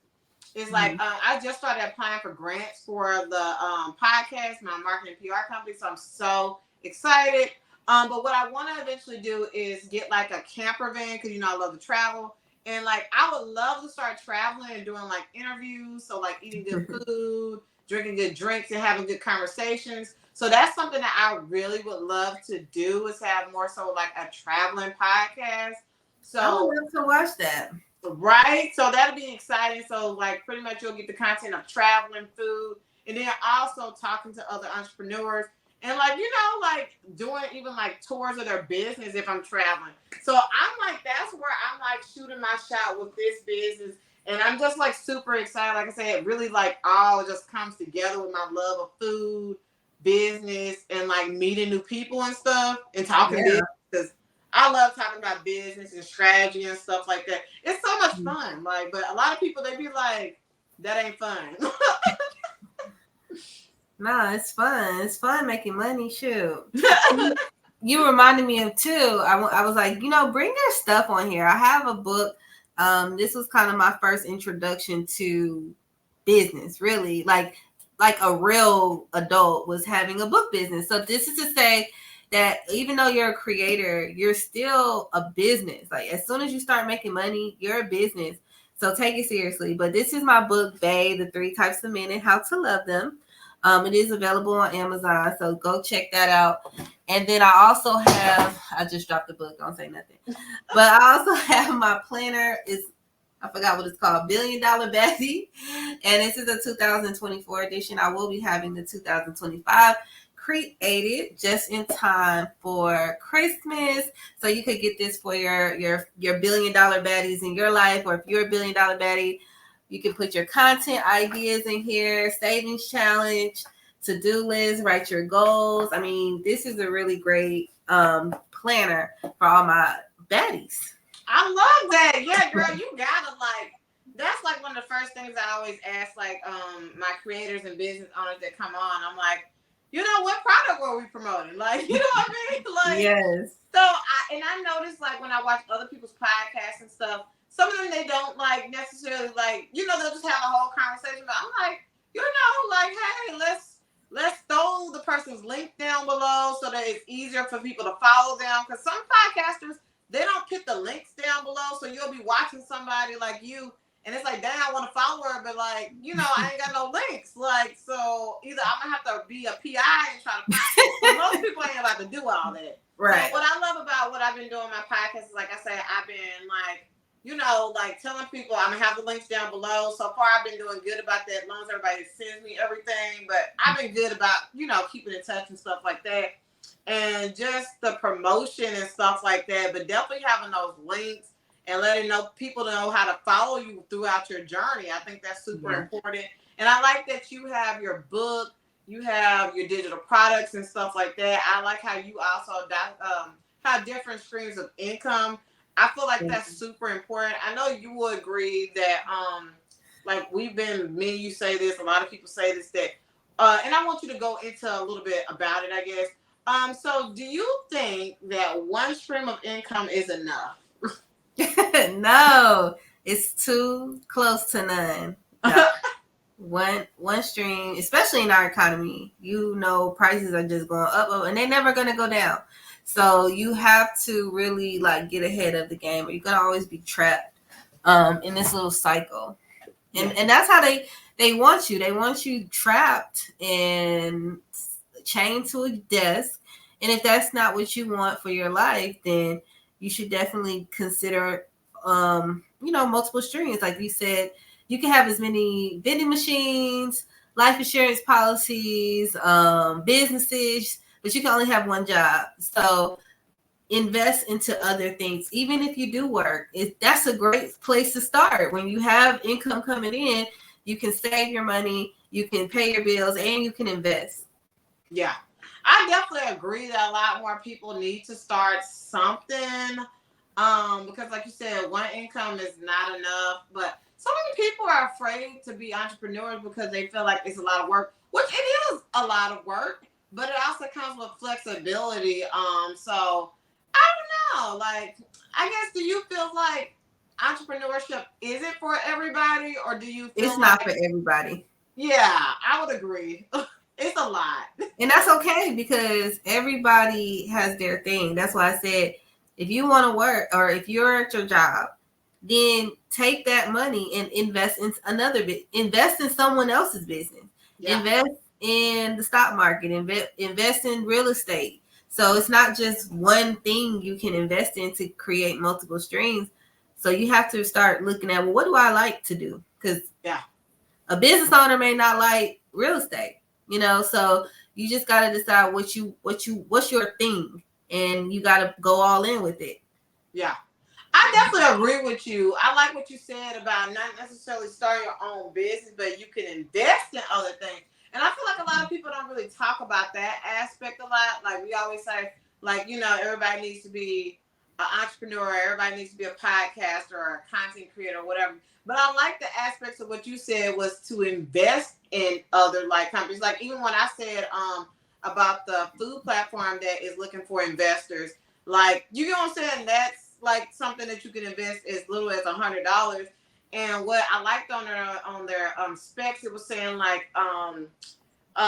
is like, I just started applying for grants for the podcast, my marketing PR company. So I'm so excited. But what I want to eventually do is get like a camper van because, I love to travel. And like, I would love to start traveling and doing like interviews. So like eating good food, drinking good drinks, and having good conversations. So that's something that I really would love to do, is have more so like a traveling podcast. So I would love to watch that. Right. So that'll be exciting. So like pretty much you'll get the content of traveling, food, and then also talking to other entrepreneurs and like, like doing even like tours of their business if I'm traveling. So I'm like, that's where I'm like shooting my shot with this business. And I'm just like super excited. Like I said, it really like all just comes together with my love of food, business, and like meeting new people and stuff and talking business. Because I love talking about business and strategy and stuff like that. It's so much fun. Like, but a lot of people, they be like, that ain't fun. No, it's fun. It's fun making money. Shoot. You reminded me of too. I was like, bring their stuff on here. I have a book. This was kind of my first introduction to business, really. Like a real adult was having a book business. So this is to say that even though you're a creator, you're still a business. Like as soon as you start making money, you're a business. So take it seriously. But this is my book, Bae, The 3 Types of Men and How to Love Them. It is available on Amazon, so go check that out. And then I also have, I just dropped the book, don't say nothing. But I also have my planner, I forgot what it's called, $1 Billion Baddie. And this is a 2024 edition. I will be having the 2025 created just in time for Christmas. So you could get this for your $1 billion baddies in your life, or if you're a $1 billion baddie, you can put your content ideas in here, savings challenge, to-do list, write your goals. I mean, this is a really great planner for all my baddies. I love that. Yeah, girl, you gotta that's like one of the first things I always ask, like my creators and business owners that come on. I'm like, what product were we promoting? Like, you know what I mean? Like, yes. So I noticed, like, when I watch other people's podcasts and stuff, some of them they don't necessarily they'll just have a whole conversation. But I'm like, hey, let's throw the person's link down below so that it's easier for people to follow them. Because some podcasters, they don't put the links down below, so you'll be watching somebody like you, and it's like, dang, I want to follow her, but I ain't got no links. So either I'm gonna have to be a PI and try to find. Most people ain't about to do all that. Right. So what I love about what I've been doing my podcast is, like I said, I've been telling people I'm gonna have the links down below. So far, I've been doing good about that. As long as everybody sends me everything, but I've been good about keeping in touch and stuff like that, and just the promotion and stuff like that. But definitely having those links and letting people know how to follow you throughout your journey. I think that's super important. And I like that you have your book, you have your digital products and stuff like that. I like how you also have different streams of income. I feel like that's super important. I know you will agree that, me and you say this, a lot of people say this, that, and I want you to go into a little bit about it, I guess. So do you think that one stream of income is enough? No, it's too close to none. No. One stream, especially in our economy, prices are just going up, and they're never going to go down. So you have to really get ahead of the game, or you're going to always be trapped in this little cycle. And that's how they want you. They want you trapped and chained to a desk. And if that's not what you want for your life, then you should definitely consider, multiple streams. Like you said, you can have as many vending machines, life insurance policies, businesses, but you can only have one job. So invest into other things. Even if you do work, that's a great place to start. When you have income coming in, you can save your money, you can pay your bills, and you can invest. Yeah. I definitely agree that a lot more people need to start something, because like you said, one income is not enough. But so many people are afraid to be entrepreneurs because they feel like it's a lot of work, which it is a lot of work, but it also comes with flexibility. So I don't know. I guess, do you feel like entrepreneurship isn't for everybody, or do you feel it's not for everybody? Yeah, I would agree. It's a lot. And that's okay, because everybody has their thing. That's why I said, if you want to work, or if you're at your job, then take that money and invest in invest in someone else's business. Yeah. Invest in the stock market, invest in real estate. So it's not just one thing you can invest in to create multiple streams. So you have to start looking at, well, what do I like to do? Because a business owner may not like real estate. So you just got to decide what's your thing, and you got to go all in with it. Yeah, I definitely agree with you. I like what you said about not necessarily starting your own business, but you can invest in other things. And I feel like a lot of people don't really talk about that aspect a lot. Like we always say, everybody needs to be an entrepreneur, everybody needs to be a podcaster or a content creator or whatever. But I like the aspects of what you said was to invest in other companies. Like even when I said about the food platform that is looking for investors. Like, you know what I'm saying? That's like something that you can invest as little as $100. And what I liked on their specs, it was saying like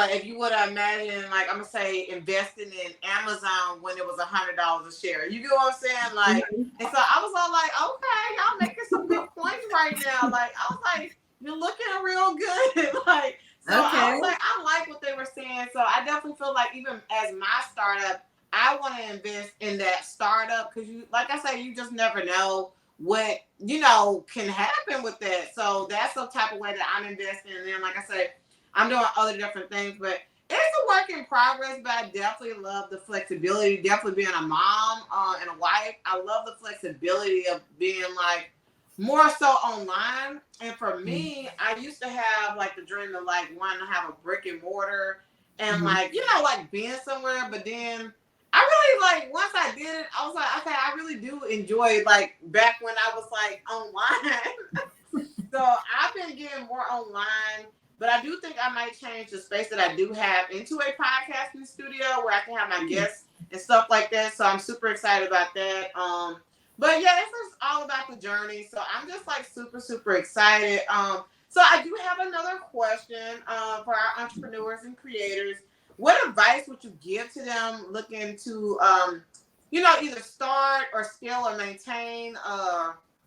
if you would imagine, like, I'm gonna say investing in Amazon when it was $100 a share. You get what I'm saying? Like, and so I was all like, okay, y'all making some good points right now. Like, I was like, you're looking real good. Like, so I was like, I like what they were saying. So I definitely feel like even as my startup, I want to invest in that startup because you, like I say, you just never know what can happen with that. So that's the type of way that I'm investing. And then, like I said, I'm doing other different things, but it's a work in progress. But I definitely love the flexibility. Definitely being a mom and a wife, I love the flexibility of being like more so online. And for me, I used to have like the dream of like wanting to have a brick and mortar and like like being somewhere. But then I really like once I did it, I was like, okay, I really do enjoy like back when I was like online. So I've been getting more online. But I do think I might change the space that I do have into a podcasting studio where I can have my guests and stuff like that. So I'm super excited about that. But yeah, this is all about the journey. So I'm just like super, super excited. So I do have another question for our entrepreneurs and creators. What advice would you give to them looking to, either start or scale or maintain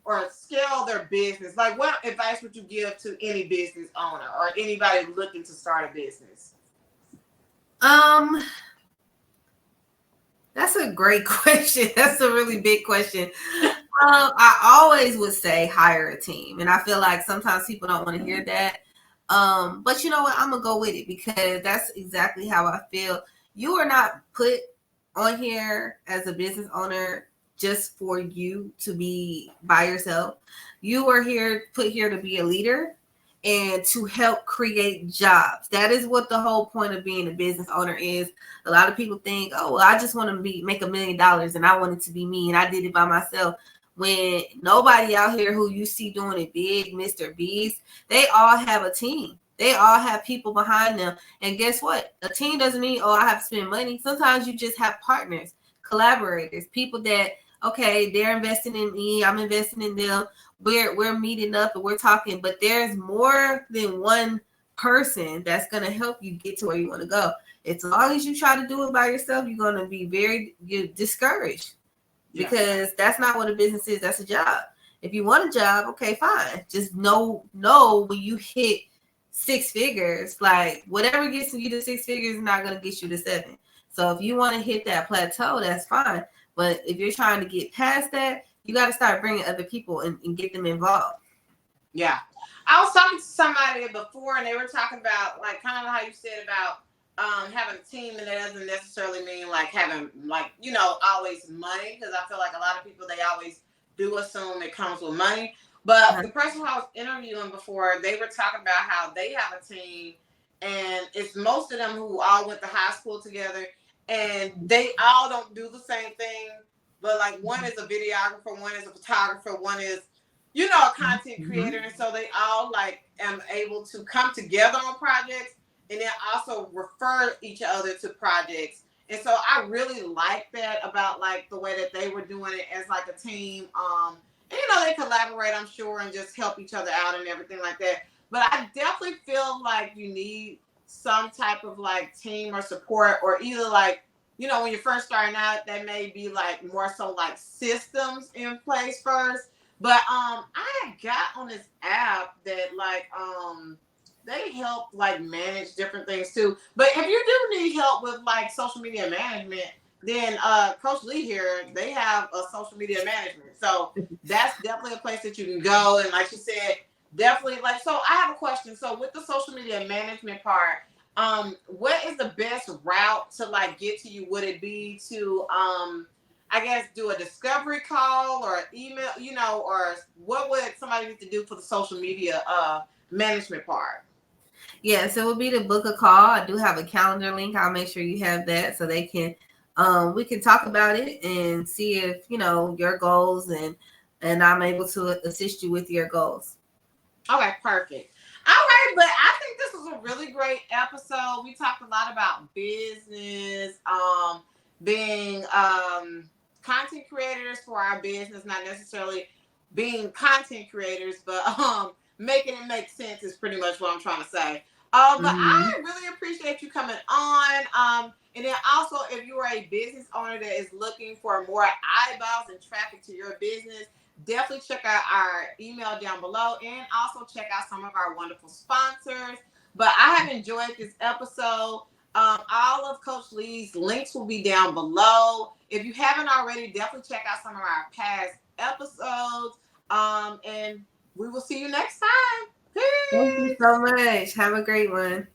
or scale their business? Like, what advice would you give to any business owner or anybody looking to start a business? That's a great question. That's a really big question. I always would say hire a team, and I feel like sometimes people don't want to hear that. But you know what? I'm gonna go with it because that's exactly how I feel. You are not put on here as a business owner just for you to be by yourself. You are put here to be a leader and to help create jobs. That is what the whole point of being a business owner is. A lot of people think, oh, well, I just want to make $1 million and I want it to be me and I did it by myself. When nobody out here who you see doing it big, Mr. Beast, they all have a team. They all have people behind them. And guess what? A team doesn't mean, oh, I have to spend money. Sometimes you just have partners, collaborators, people that, okay, they're investing in me, I'm investing in them. We're meeting up and we're talking, but there's more than one person that's going to help you get to where you want to go. As long as you try to do it by yourself, you're going to be very discouraged because that's not what a business is. That's a job. If you want a job, okay, fine. Just know when you hit 6 figures, like whatever gets you to 6 figures is not going to get you to 7. So if you want to hit that plateau, that's fine. But if you're trying to get past that, you got to start bringing other people and get them involved. Yeah. I was talking to somebody before and they were talking about like kind of how you said about having a team, and that doesn't necessarily mean like having like, always money, because I feel like a lot of people, they always do assume it comes with money. But the person who I was interviewing before, they were talking about how they have a team and it's most of them who all went to high school together and they all don't do the same thing. But like one is a videographer, one is a photographer, one is, a content creator. And so they all like am able to come together on projects and then also refer each other to projects. And so I really like that about like the way that they were doing it as like a team. And they collaborate, I'm sure, and just help each other out and everything like that. But I definitely feel like you need some type of like team or support, or either like, when you're first starting out, that may be like more so like systems in place first. But I got on this app that like they help like manage different things too. But if you do need help with like social media management, then Coach Lee here, they have a social media management. So that's definitely a place that you can go. And like she said, definitely like, so I have a question. So with the social media management part, what is the best route to like get to you? Would it be to I guess do a discovery call or email, or what would somebody need to do for the social media management part? Yeah, so it would be to book a call. I do have a calendar link. I'll make sure you have that so they can we can talk about it and see if your goals and I'm able to assist you with your goals. Okay, perfect. All right, but I think this was a really great episode. We talked a lot about business, being content creators for our business, not necessarily being content creators, but making it make sense is pretty much what I'm trying to say. But Mm-hmm. I really appreciate you coming on. And then also, if you are a business owner that is looking for more eyeballs and traffic to your business, definitely check out our email down below and also check out some of our wonderful sponsors. But I have enjoyed this episode. All of Coach Lee's links will be down below. If you haven't already, definitely check out some of our past episodes. And we will see you next time. Thank you Peace. so much. Have a great one.